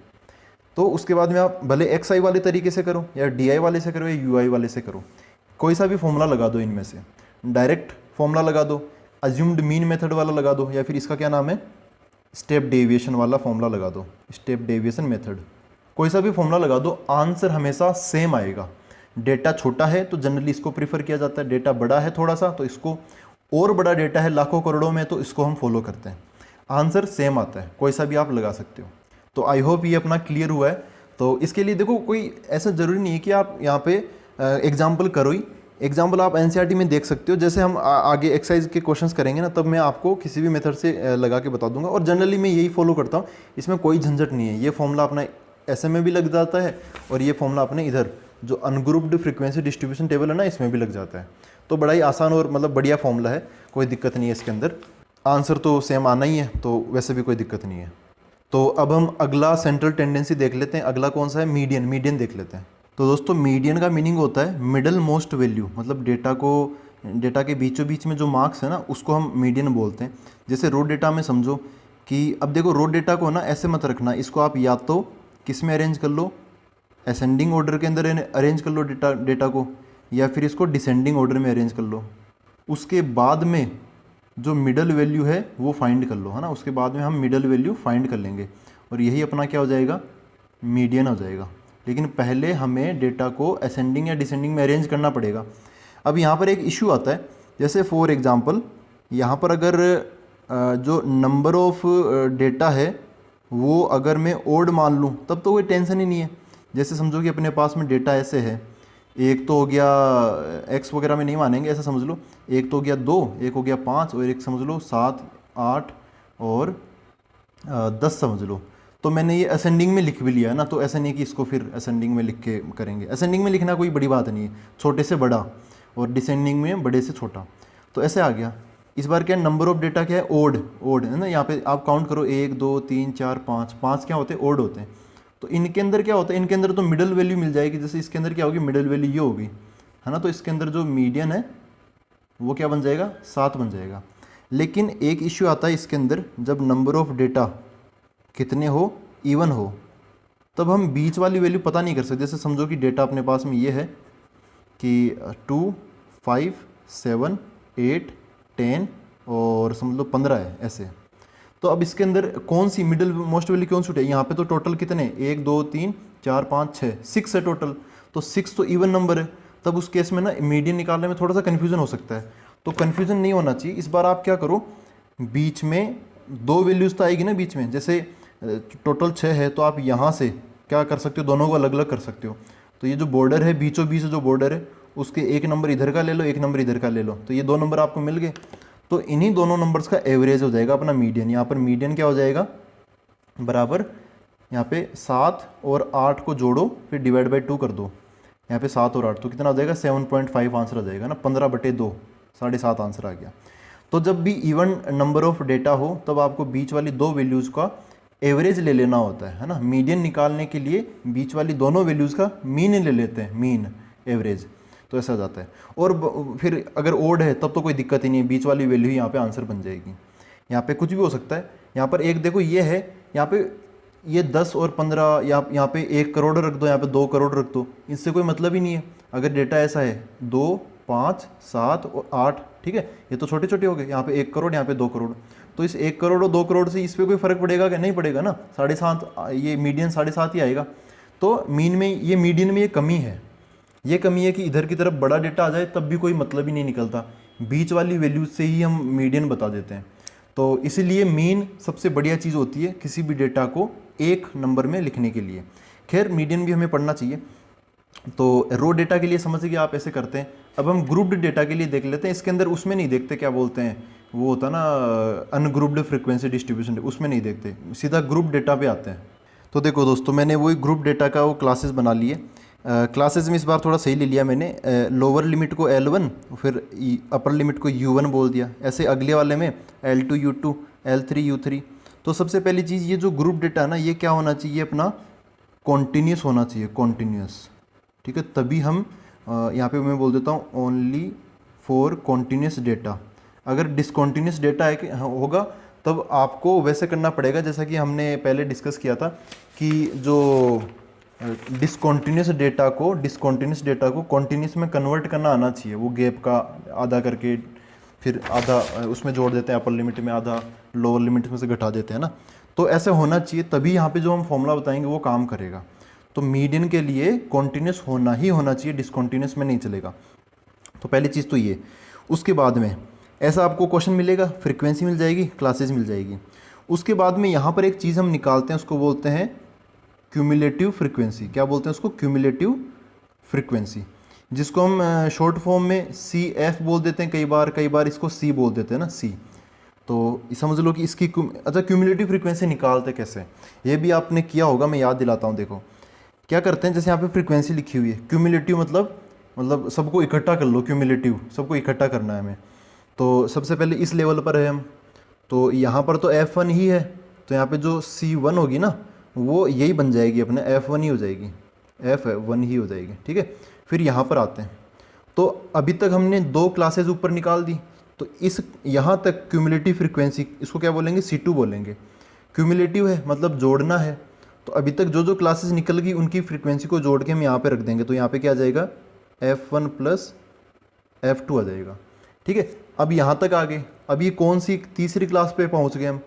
तो उसके बाद में आप भले एक्स आई वाले तरीके से करो या डी आई वाले से करो या यू आई वाले से करो, कोई सा भी फॉर्मूला लगा दो इनमें से, डायरेक्ट फॉर्मूला लगा दो, अज्यूम्ड मीन मेथड वाला लगा दो, या फिर इसका क्या नाम है, स्टेप डेविएशन वाला फॉर्मूला लगा दो, स्टेप डेविएशन मेथड, कोई सा भी फॉर्मूला लगा दो, आंसर हमेशा सेम आएगा। डेटा छोटा है तो जनरली इसको प्रीफर किया जाता है, डेटा बड़ा है थोड़ा सा तो इसको, और बड़ा डेटा है लाखों करोड़ों में तो इसको हम फॉलो करते हैं। आंसर सेम आता है, कोई सा भी आप लगा सकते हो। तो आई होप ये अपना क्लियर हुआ है। तो इसके लिए देखो, कोई ऐसा ज़रूरी नहीं है कि आप यहाँ पे एग्जाम्पल करो ही, एग्जाम्पल आप एनसीईआरटी में देख सकते हो। जैसे हम आगे एक्सरसाइज के क्वेश्चंस करेंगे ना, तब मैं आपको किसी भी मेथड से लगा के बता दूंगा। और जनरली मैं यही फॉलो करता हूँ, इसमें कोई झंझट नहीं है। ये फॉर्मूला अपना ऐसे में भी लग जाता है, और ये फॉर्मूला अपने इधर जो अनग्रुप्ड फ्रीक्वेंसी डिस्ट्रीब्यूशन टेबल है ना, इसमें भी लग जाता है। तो बड़ा ही आसान और मतलब बढ़िया फॉर्मूला है, कोई दिक्कत नहीं है इसके अंदर। आंसर तो सेम आना ही है, तो वैसे भी कोई दिक्कत नहीं है। तो अब हम अगला सेंट्रल टेंडेंसी देख लेते हैं। अगला कौन सा है, मीडियन। मीडियन देख लेते हैं। तो दोस्तों, मीडियन का मीनिंग होता है मिडल मोस्ट वैल्यू, मतलब डेटा के बीचों बीच में जो मार्क्स है ना, उसको हम मीडियन बोलते हैं। जैसे रो डेटा में समझो कि अब देखो, रो डेटा को ना ऐसे मत रखना, इसको आप या तो किस में अरेंज कर लो, असेंडिंग ऑर्डर के अंदर अरेंज कर लो डेटा को, या फिर इसको डिसेंडिंग ऑर्डर में अरेंज कर लो। उसके बाद में जो मिडल वैल्यू है वो फाइंड कर लो, है ना। उसके बाद में हम मिडल वैल्यू फाइंड कर लेंगे, और यही अपना क्या हो जाएगा, मीडियन हो जाएगा। लेकिन पहले हमें डेटा को असेंडिंग या डिसेंडिंग में अरेंज करना पड़ेगा। अब यहाँ पर एक इशू आता है, जैसे फॉर एग्जांपल यहाँ पर अगर जो नंबर ऑफ डेटा है वो अगर मैं ओड मान लूँ, तब तो कोई टेंशन ही नहीं है। जैसे समझो कि अपने पास में डेटा ऐसे है, एक तो हो गया एक्स वगैरह में नहीं मानेंगे, ऐसा समझ लो, एक तो हो गया 2, एक हो गया 5, और एक समझ लो 7, 8 और 10 समझ लो। तो मैंने ये असेंडिंग में लिख भी लिया है ना, तो ऐसा नहीं कि इसको फिर असेंडिंग में लिख के करेंगे। असेंडिंग में लिखना कोई बड़ी बात नहीं है, छोटे से बड़ा, और डिसेंडिंग में बड़े से छोटा। तो ऐसे आ गया। इस बार क्या नंबर ऑफ डेटा क्या है, ओड है ना। यहाँ पे आप काउंट करो, 1 2 3 4 5, 5 क्या होते हैं, ओड होते हैं। तो इनके अंदर क्या होता है, इनके अंदर तो मिडल वैल्यू मिल जाएगी। जैसे इसके अंदर क्या होगी, मिडल वैल्यू ये होगी, है ना। तो इसके अंदर जो मीडियन है वो क्या बन जाएगा, 7 बन जाएगा। लेकिन एक इश्यू आता है इसके अंदर, जब नंबर ऑफ डेटा कितने हो, इवन हो, तब हम बीच वाली वैल्यू पता नहीं कर सकते। जैसे समझो कि डेटा अपने पास में ये है कि 2 5 7 8 10 और समझ लो 15 है ऐसे। तो अब इसके अंदर कौन सी मिडिल मोस्ट वैल्यू कौन सी है, यहाँ पे तो टोटल कितने, 1 2 3 4 5 6 6 है टोटल। तो 6 तो इवन नंबर है, तब उस केस में ना मीडियन निकालने में थोड़ा सा कन्फ्यूजन हो सकता है। तो कन्फ्यूजन नहीं होना चाहिए। इस बार आप क्या करो, बीच में 2 वैल्यूज़ तो आएगी ना बीच में। जैसे टोटल 6 है, तो आप यहाँ से क्या कर सकते हो, दोनों को अलग अलग कर सकते हो। तो ये जो बॉर्डर है, बीचों बीच जो बॉर्डर है, उसके एक नंबर इधर का ले लो, एक नंबर इधर का ले लो, तो ये 2 नंबर आपको मिल गए। तो इन्हीं दोनों नंबर्स का एवरेज हो जाएगा अपना मीडियन। यहाँ पर मीडियन क्या हो जाएगा, बराबर यहाँ पे 7 और 8 को जोड़ो, फिर डिवाइड बाई 2 कर दो। यहाँ पे 7 और 8 तो कितना हो जाएगा, 7.5 आंसर आ जाएगा ना, 15/2, 7.5 आंसर आ गया। तो जब भी इवन नंबर ऑफ डेटा हो तब आपको बीच वाली दो वैल्यूज़ का एवरेज ले लेना होता है ना। मीडियन निकालने के लिए बीच वाली दोनों वैल्यूज़ का मीन ले लेते हैं, मीन एवरेज, तो ऐसा हो जाता है। और फिर अगर ओड है तब तो कोई दिक्कत ही नहीं है, बीच वाली वैल्यू ही यहाँ पे आंसर बन जाएगी। यहाँ पे कुछ भी हो सकता है। यहाँ पर एक देखो ये है, यहाँ पे ये 10 और 15, यहाँ पे 1 करोड़ रख दो, यहाँ पे 2 करोड़ रख दो, इससे कोई मतलब ही नहीं है। अगर डेटा ऐसा है 2, 5, 7 और 8, ठीक है, ये तो छोटे छोटे हो गए, यहाँ पे 1 करोड़, यहाँ पे 2 करोड़, तो इस 1 करोड़ और 2 करोड़ से इस पर कोई फर्क पड़ेगा क्या, नहीं पड़ेगा ना। 7.5, ये मीडियन 7.5 ही आएगा। तो मीन में ये मीडियन में ये कमी है, ये कमी है कि इधर की तरफ बड़ा डेटा आ जाए तब भी कोई मतलब ही नहीं निकलता, बीच वाली वैल्यूज से ही हम मीडियन बता देते हैं। तो इसीलिए मीन सबसे बढ़िया चीज़ होती है किसी भी डेटा को एक नंबर में लिखने के लिए। खैर मीडियन भी हमें पढ़ना चाहिए। तो रो डेटा के लिए समझ गए आप, ऐसे करते हैं। अब हम ग्रुप्ड डेटा के लिए देख लेते हैं। इसके अंदर उसमें नहीं देखते, क्या बोलते हैं वो होता ना अनग्रुप्ड फ्रीक्वेंसी डिस्ट्रीब्यूशन, उसमें नहीं देखते, सीधा ग्रुप डेटा पे आते हैं। तो देखो दोस्तों, मैंने वही ग्रुप डेटा का वो क्लासेस बना लिए। क्लासेस में इस बार थोड़ा सही ले लिया मैंने, लोअर लिमिट को L1 फिर अपर लिमिट को U1 बोल दिया। ऐसे अगले वाले में L2 U2 L3 U3। तो सबसे पहली चीज़, ये जो ग्रुप डेटा है ना, ये क्या होना चाहिए अपना, कॉन्टीन्यूस होना चाहिए, कॉन्टीन्यूस, ठीक है। तभी हम यहाँ पे मैं बोल देता हूँ ओनली फॉर कॉन्टीन्यूस डेटा। अगर डिसकॉन्टीन्यूस डेटा है कि होगा तब आपको वैसे करना पड़ेगा, जैसा कि हमने पहले डिस्कस किया था कि जो डिसकॉन्टीन्यूस डेटा को कॉन्टीन्यूस में कन्वर्ट करना आना चाहिए। वो गैप का आधा करके फिर आधा उसमें जोड़ देते हैं, अपर लिमिट में आधा लोअर लिमिट में से घटा देते हैं ना। तो ऐसे होना चाहिए, तभी यहाँ पे जो हम फॉर्मूला बताएंगे वो काम करेगा। तो मीडियन के लिए कॉन्टीन्यूस होना ही होना चाहिए, डिसकॉन्टीन्यूस में नहीं चलेगा। तो पहली चीज़ तो ये। उसके बाद में ऐसा आपको क्वेश्चन मिलेगा, फ्रीक्वेंसी मिल जाएगी, क्लासेस मिल जाएगी। उसके बाद में यहाँ पर एक चीज़ हम निकालते हैं, उसको बोलते हैं क्यूमुलेटिव फ्रीक्वेंसी। क्या बोलते हैं उसको, क्यूमुलेटिव फ्रीक्वेंसी, जिसको हम शॉर्ट फॉर्म में CF बोल देते हैं, कई बार इसको C बोल देते हैं ना, C। तो समझ लो कि इसकी अच्छा क्यूमुलेटिव फ्रीक्वेंसी निकालते कैसे, ये भी आपने किया होगा, मैं याद दिलाता हूँ। देखो क्या करते हैं, जैसे यहाँ पे फ्रीक्वेंसी लिखी हुई है, क्यूमुलेटिव मतलब सबको इकट्ठा कर लो, क्यूमुलेटिव सबको इकट्ठा करना है हमें। तो सबसे पहले इस लेवल पर है हम, तो यहाँ पर तो F1 ही है, तो यहाँ पे जो C1 होगी ना वो यही बन जाएगी, अपने F1 ही हो जाएगी, F1 ही हो जाएगी, ठीक है। फिर यहाँ पर आते हैं, तो अभी तक हमने 2 क्लासेज ऊपर निकाल दी। तो इस यहाँ तक क्यूमुलेटिव फ्रीक्वेंसी, इसको क्या बोलेंगे, C2 बोलेंगे। क्यूमुलेटिव है मतलब जोड़ना है, तो अभी तक जो जो क्लासेस निकल गई उनकी फ्रीक्वेंसी को जोड़ के हम यहाँ पे रख देंगे। तो यहाँ पे क्या आ जाएगा, F1 प्लस F2 आ जाएगा, ठीक है। अब यहाँ तक आ गए, अब ये कौन सी तीसरी क्लास पे पहुँच गए हम,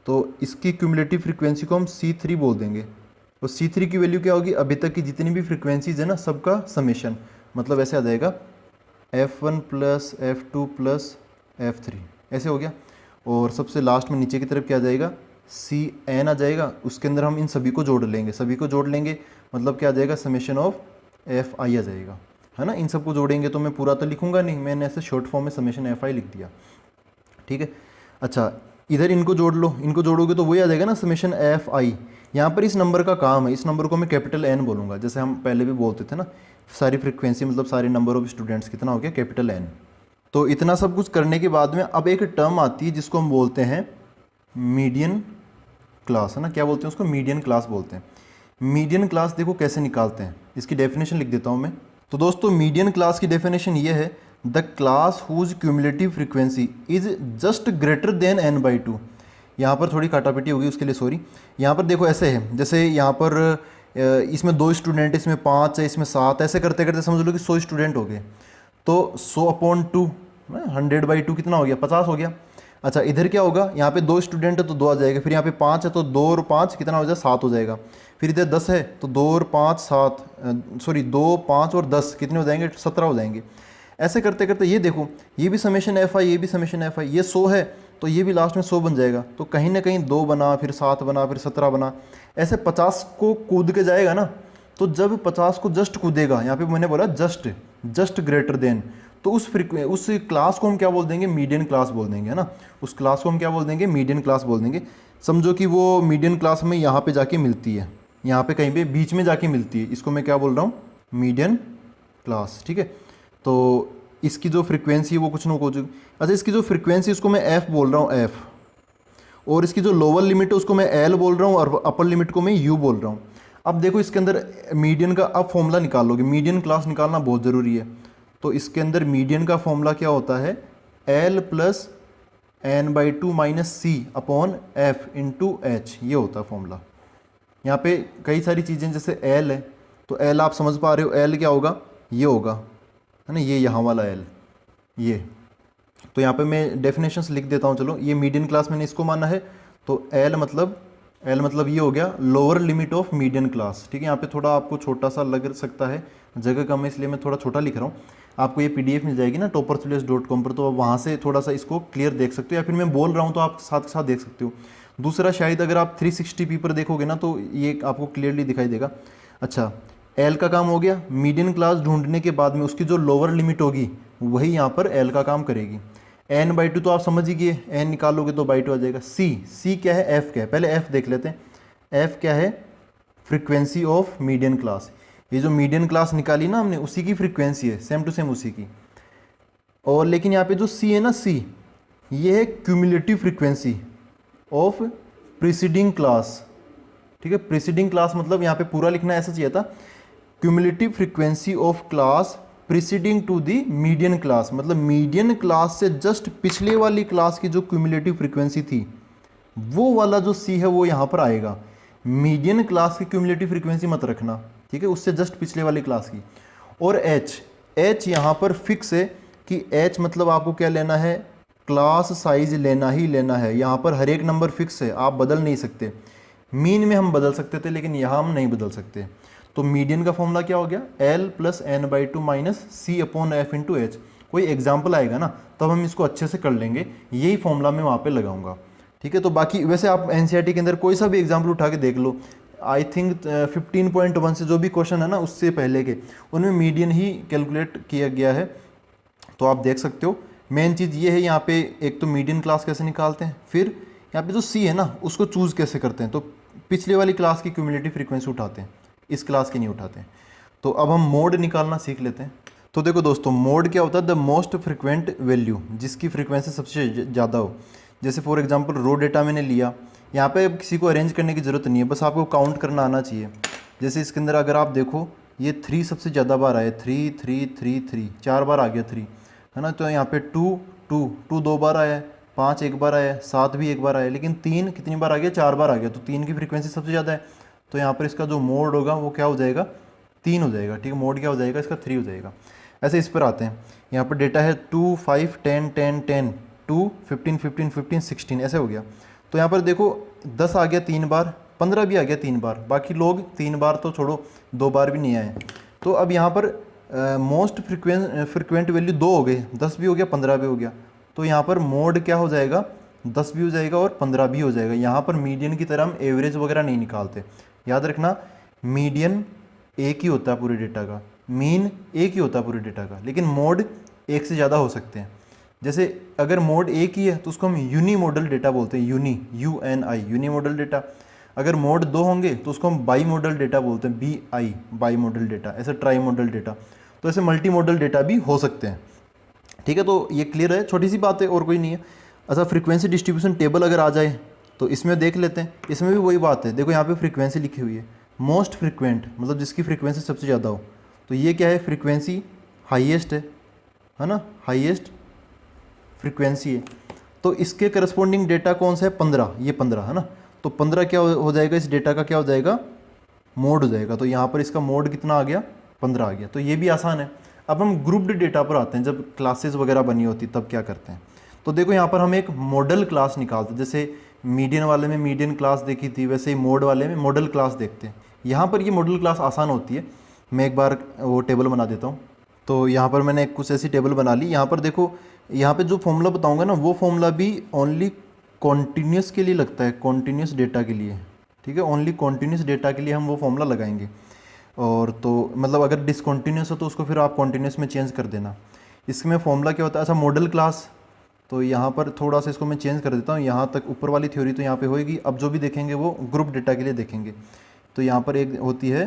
तो इसकी क्यूमुलेटिव फ्रीक्वेंसी को हम C3 बोल देंगे। तो C3 की वैल्यू क्या होगी, अभी तक की जितनी भी फ्रीक्वेंसीज है ना सबका समेशन, मतलब ऐसे आ जाएगा F1 plus F2 plus F3, ऐसे हो गया। और सबसे लास्ट में नीचे की तरफ क्या आ जाएगा, Cn आ जाएगा। उसके अंदर हम इन सभी को जोड़ लेंगे, मतलब क्या आ जाएगा, समेशन ऑफ Fi आ जाएगा, है ना। इन सबको जोड़ेंगे तो मैं पूरा तो लिखूंगा नहीं, मैंने ऐसे शॉर्ट फॉर्म में समेशन Fi लिख दिया, ठीक है। अच्छा इधर इनको जोड़ लो, इनको जोड़ोगे तो वही आ जाएगा ना, समेशन Fi। यहाँ पर इस नंबर का काम है, इस नंबर को मैं कैपिटल N बोलूँगा, जैसे हम पहले भी बोलते थे ना, सारी फ्रीक्वेंसी मतलब सारे नंबर ऑफ स्टूडेंट्स कितना हो गया, कैपिटल N। तो इतना सब कुछ करने के बाद में अब एक टर्म आती है जिसको हम बोलते हैं मीडियन क्लास, है ना। क्या बोलते हैं उसको, मीडियन क्लास बोलते हैं। मीडियन क्लास देखो कैसे निकालते हैं, इसकी डेफिनेशन लिख देता हूँ मैं। तो दोस्तों मीडियन क्लास की डेफिनेशन ये है, the class whose cumulative frequency is just greater than n/2। यहाँ पर थोड़ी काटापीटी होगी, उसके लिए सॉरी। यहाँ पर देखो ऐसे है, जैसे यहाँ पर इसमें 2 स्टूडेंट, इसमें 5 है, इसमें 7, ऐसे करते करते समझ लो कि 100 स्टूडेंट हो गए। तो 100/2 100/2 कितना हो गया, 50 हो गया। अच्छा इधर क्या होगा, यहाँ पे 2 स्टूडेंट है तो 2 आ जाएगा, फिर यहाँ पे 5 है तो 2 और 5 कितना हो जाएगा, 7 हो जाएगा। फिर इधर 10 है तो 2 और 5 7, सॉरी 2 5 और 10 कितने हो जाएंगे, 17 हो जाएंगे। ऐसे करते करते ये देखो, ये भी समेशन Fi, ये भी समेशन Fi, ये 100 है तो ये भी लास्ट में 100 बन जाएगा। तो कहीं ना कहीं 2 बना, फिर 7 बना, फिर 17 बना, ऐसे 50 को कूद के जाएगा ना। तो जब 50 को जस्ट कूदेगा, यहाँ पे मैंने बोला जस्ट ग्रेटर देन, तो उस क्लास को हम क्या बोल देंगे, मीडियन क्लास बोल देंगे, है ना। उस क्लास को हम क्या बोल देंगे, मीडियन क्लास बोल देंगे। समझो कि वो मीडियन क्लास में यहाँ पे जाके मिलती है, यहाँ पे कहीं पे बीच में जाके मिलती है, इसको मैं क्या बोल रहा हूँ, मीडियन क्लास, ठीक है। तो इसकी जो फ्रीक्वेंसी है वो कुछ ना कुछ, अच्छा इसकी जो फ्रीक्वेंसी उसको मैं एफ बोल रहा हूँ, एफ, और इसकी जो लोअर लिमिट है उसको मैं एल बोल रहा हूँ और अपर लिमिट को मैं यू बोल रहा हूँ। अब देखो इसके अंदर मीडियन का अब फॉर्मूला निकाल लोगे, मीडियन क्लास निकालना बहुत ज़रूरी है। तो इसके अंदर मीडियन का फॉर्मूला क्या होता है, l plus n by two minus c upon f into h, ये होता है फॉर्मूला। यहाँ पे कई सारी चीज़ें, जैसे एल है तो एल आप समझ पा रहे हो, एल क्या होगा, ये होगा, है ना, ये यहाँ वाला एल, ये। तो यहाँ पे मैं डेफिनेशंस लिख देता हूँ, चलो। ये मीडियन क्लास मैंने इसको माना है, तो एल मतलब ये हो गया lower limit of median class, ठीक है। यहाँ पे थोड़ा आपको छोटा सा लग सकता है, जगह कम है इसलिए मैं थोड़ा छोटा लिख रहा हूँ। आपको ये पीडीएफ मिल जाएगी ना topperstudios.com पर, तो आप वहाँ से थोड़ा सा इसको क्लियर देख सकते हो, या फिर मैं बोल रहा हूँ तो आप साथ के साथ देख सकते हो। दूसरा, शायद अगर आप 360p पर देखोगे ना तो ये आपको क्लियरली दिखाई देगा। अच्छा, एल का काम हो गया, मीडियन क्लास ढूंढने के बाद में उसकी जो लोअर लिमिट होगी वही यहाँ पर एल का काम करेगी। एन बाई टू तो आप समझ ही गए, एन निकालोगे तो बाई टू आ जाएगा। सी क्या है, एफ क्या है, पहले एफ देख लेते हैं। एफ क्या है, फ्रीक्वेंसी ऑफ मीडियन क्लास। ये जो मीडियन क्लास निकाली ना हमने, उसी की फ्रीक्वेंसी है, सेम टू सेम उसी की। और लेकिन यहाँ पे जो सी है ना, सी ये है cumulative frequency of preceding class, ठीक है। प्रीसीडिंग क्लास मतलब यहाँ पे पूरा लिखना ऐसा चाहिए था, cumulative frequency of class preceding to the median class, मतलब मीडियन क्लास से जस्ट पिछले वाली क्लास की जो क्यूमुलेटिव फ्रीक्वेंसी थी वो वाला जो सी है वो यहाँ पर आएगा। मीडियन क्लास की क्यूमुलेटिव फ्रीक्वेंसी मत रखना, ठीक है, उससे जस्ट पिछले वाली क्लास की। और एच यहाँ पर फिक्स है कि एच मतलब आपको क्या लेना है, क्लास साइज लेना ही लेना है। यहाँ पर हर एक नंबर फिक्स है, आप बदल नहीं सकते। मीन में हम बदल सकते थे लेकिन यहाँ हम नहीं बदल सकते। तो मीडियन का फॉर्मूला क्या हो गया, l plus n by two minus c upon f into h. कोई एग्जाम्पल आएगा ना तब हम इसको अच्छे से कर लेंगे, यही फॉर्मूला मैं वहाँ पे लगाऊंगा, ठीक है। तो बाकी वैसे आप एनसीईआरटी के अंदर कोई सा भी एग्जाम्पल उठा के देख लो, आई थिंक 15.1 से जो भी क्वेश्चन है ना उससे पहले के, उनमें मीडियन ही कैलकुलेट किया गया है, तो आप देख सकते हो। मेन चीज़ ये है यहाँ पे, एक तो मीडियन क्लास कैसे निकालते हैं, फिर यहाँ पे जो सी है ना उसको चूज़ कैसे करते हैं। तो पिछले वाली क्लास की क्यूमुलेटिव फ्रीक्वेंसी उठाते हैं, इस क्लास की नहीं उठाते हैं। तो अब हम मोड निकालना सीख लेते हैं। तो देखो दोस्तों, मोड क्या होता है, द मोस्ट फ्रिक्वेंट वैल्यू, जिसकी फ्रीक्वेंसी सबसे ज़्यादा हो। जैसे फॉर एग्जांपल रो डेटा मैंने लिया, यहाँ पे किसी को अरेंज करने की ज़रूरत नहीं है, बस आपको काउंट करना आना चाहिए। जैसे इसके अंदर अगर आप देखो, ये 3 सबसे ज़्यादा बार आए, 3 3 3 3 4 बार आ गया 3, है ना। तो यहाँ पे 2 2 2 2 बार आया, 5 एक बार आया, 7 भी एक बार आया, लेकिन 3 कितनी बार आ गया, 4 बार आ गया। तो 3 की फ्रीक्वेंसी सबसे ज़्यादा है, तो यहाँ पर इसका जो मोड होगा वो क्या हो जाएगा, 3 हो जाएगा, ठीक है। मोड क्या हो जाएगा इसका, 3 हो जाएगा। ऐसे इस पर आते हैं, यहाँ पर डेटा है 2 5 10 10 10 2 15 15 15 16, ऐसे हो गया। तो यहाँ पर देखो 10 आ गया 3 बार, 15 भी आ गया 3 बार, बाकी लोग 3 बार तो छोड़ो 2 बार भी नहीं आए। तो अब यहाँ पर मोस्ट फ्रिक्वेंट वैल्यू 2 हो गए, 10 भी हो गया 15 भी हो गया। तो यहाँ पर मोड क्या हो जाएगा, 10 भी हो जाएगा और 15 भी हो जाएगा। यहाँ पर मीडियन की तरह हम एवरेज वगैरह नहीं निकालते, याद रखना। मीडियन एक ही होता है पूरे डेटा का, मीन एक ही होता है पूरे डेटा का, लेकिन मोड एक से ज़्यादा हो सकते हैं। जैसे अगर मोड एक ही है तो उसको हम यूनी मॉडल डेटा बोलते हैं, यूनी मॉडल डेटा। अगर मोड 2 होंगे तो उसको हम बाई मॉडल डेटा बोलते हैं, बाई मॉडल डेटा, ऐसे ट्राई मॉडल डेटा। तो ऐसे मल्टी मॉडल डेटा भी हो सकते हैं, ठीक है। तो ये क्लियर है, छोटी सी बात है और कोई नहीं है। अच्छा, फ्रीक्वेंसी डिस्ट्रीब्यूशन टेबल अगर आ जाए तो इसमें देख लेते हैं। इसमें भी वही बात है, देखो यहाँ पे फ्रीक्वेंसी लिखी हुई है, मोस्ट फ्रीक्वेंट मतलब जिसकी फ्रीक्वेंसी सबसे ज़्यादा हो। तो ये क्या है, फ्रीक्वेंसी हाईएस्ट है ना, हाईएस्ट फ्रीक्वेंसी है। तो इसके करस्पॉन्डिंग डेटा कौन सा है, 15, ये 15 है ना। तो 15 क्या हो जाएगा, इस डेटा का क्या हो जाएगा, मोड हो जाएगा। तो यहाँ पर इसका मोड कितना आ गया, 15 आ गया। तो ये भी आसान है। अब हम ग्रुप्ड डेटा पर आते हैं, जब क्लासेस वगैरह बनी होती तब क्या करते हैं। तो देखो यहाँ पर हम एक मॉडल क्लास निकालते हैं, जैसे मीडियन वाले में मीडियन क्लास देखी थी, वैसे ही मोड वाले में मॉडल क्लास देखते हैं। यहाँ पर ये मॉडल क्लास आसान होती है। मैं एक बार वो टेबल बना देता हूँ। तो यहाँ पर मैंने कुछ ऐसी टेबल बना ली। यहाँ पर देखो, यहाँ पे जो फॉर्मूला बताऊँगा ना वो फॉर्मूला भी ओनली कॉन्टीन्यूस के लिए लगता है, कॉन्टीन्यूस डेटा के लिए, ठीक है। ओनली कॉन्टीन्यूस डेटा के लिए हम वो फॉर्मूला लगाएंगे। और तो मतलब अगर डिसकॉन्टीन्यूस हो तो उसको फिर आप कॉन्टीन्यूस में चेंज कर देना। इसमें फॉर्मूला क्या होता है, अच्छा मॉडल क्लास, तो यहाँ पर थोड़ा सा इसको मैं चेंज कर देता हूँ, यहाँ तक ऊपर वाली थ्योरी तो यहाँ पे होएगी, अब जो भी देखेंगे वो ग्रुप डेटा के लिए देखेंगे। तो यहाँ पर एक होती है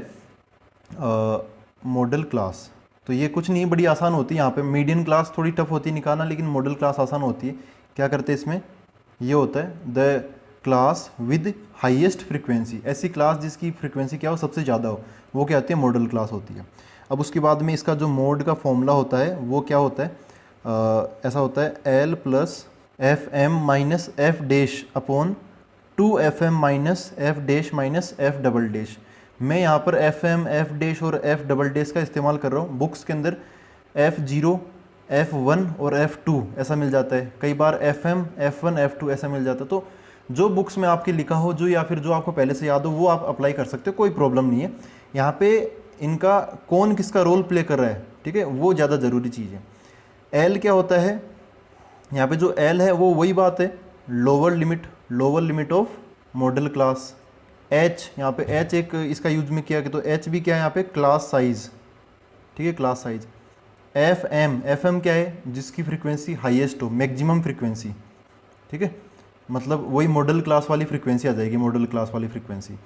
मॉडल क्लास, तो ये कुछ नहीं, बड़ी आसान होती है। यहाँ पे मीडियन क्लास थोड़ी टफ होती है निकालना, लेकिन मॉडल क्लास आसान होती है। क्या करते हैं इसमें, ये होता है the class with highest frequency, ऐसी क्लास जिसकी फ्रीक्वेंसी क्या हो, सबसे ज़्यादा हो, वो क्या होती है, मॉडल क्लास होती है। अब उसके बाद में इसका जो मोड का फॉर्मूला होता है वो क्या होता है, ऐसा होता है l plus f m minus f dash upon 2fm minus f dash minus f double dash. मैं यहाँ पर एफ एम, एफ डैश और एफ डबल डैश का इस्तेमाल कर रहा हूँ। बुक्स के अंदर F0, F1 और F2 ऐसा मिल जाता है, कई बार FM, F1, F2 ऐसा मिल जाता है। तो जो बुक्स में आपके लिखा हो, जो या फिर जो आपको पहले से याद हो, वो आप अप्लाई कर सकते हो, कोई प्रॉब्लम नहीं है। यहाँ पे इनका कौन किसका रोल प्ले कर रहा है, ठीक है, वो ज़्यादा ज़रूरी चीज़ है। L क्या होता है, यहाँ पे जो L है वो वही बात है, lower limit of model class. H, यहाँ पे H एक इसका यूज में किया कि, तो H भी क्या है यहाँ पे, क्लास साइज, ठीक है, क्लास साइज। FM क्या है, जिसकी फ्रीक्वेंसी हाईएस्ट हो, मैक्सिमम फ्रीक्वेंसी, ठीक है, मतलब वही मॉडल क्लास वाली फ्रीक्वेंसी आ जाएगी, मॉडल क्लास वाली फ्रीक्वेंसी।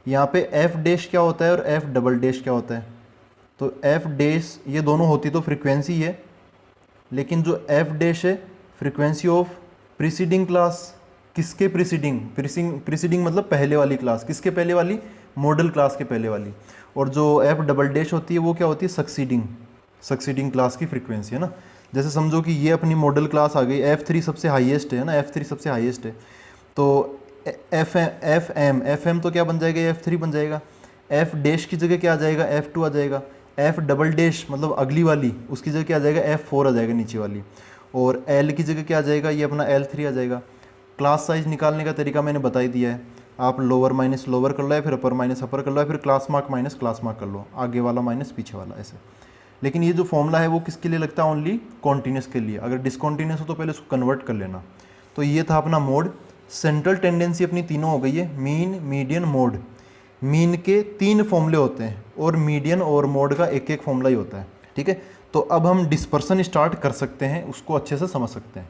यहाँ पे F डैश क्या होता है और F डबल डैश क्या होता है, तो F डैश ये दोनों होती तो फ्रीक्वेंसी है, लेकिन जो F डैश है फ्रीक्वेंसी ऑफ प्रीसीडिंग क्लास, किसके प्रीसीडिंग मतलब पहले वाली क्लास, किसके पहले वाली, मॉडल क्लास के पहले वाली। और जो F डबल डैश होती है वो क्या होती है, सक्सीडिंग क्लास की फ्रीक्वेंसी है ना। जैसे समझो कि ये अपनी मॉडल क्लास आ गई, F3 सबसे हाईएस्ट है ना, F3 सबसे हाईएस्ट है, तो FM तो क्या बन जाएगा, F3 बन जाएगा। F डैश की जगह क्या आ जाएगा, F2 आ जाएगा। F डबल डैश मतलब अगली वाली, उसकी जगह क्या आ जाएगा, F4 आ जाएगा, नीचे वाली। और L की जगह क्या आ जाएगा, ये अपना L3 आ जाएगा। क्लास साइज निकालने का तरीका मैंने बता ही दिया है, आप लोअर माइनस लोअर कर लो, या फिर अपर माइनस अपर कर लो, या फिर class mark minus class mark कर लो, आगे वाला माइनस पीछे वाला, ऐसे। लेकिन ये जो फॉर्मूला है वो किसके लिए लगता है, ओनली कॉन्टीन्यूस के लिए। अगर डिसकॉन्टीन्यूस हो तो पहले उसको कन्वर्ट कर लेना। तो ये था अपना मोड। सेंट्रल टेंडेंसी अपनी तीनों हो गई है, मीन, मीडियन, मोड। मीन के 3 फॉर्मूले होते हैं और मीडियन और मोड का एक फॉर्मूला ही होता है, ठीक है। तो अब हम डिस्पर्सन स्टार्ट कर सकते हैं, उसको अच्छे से समझ सकते हैं।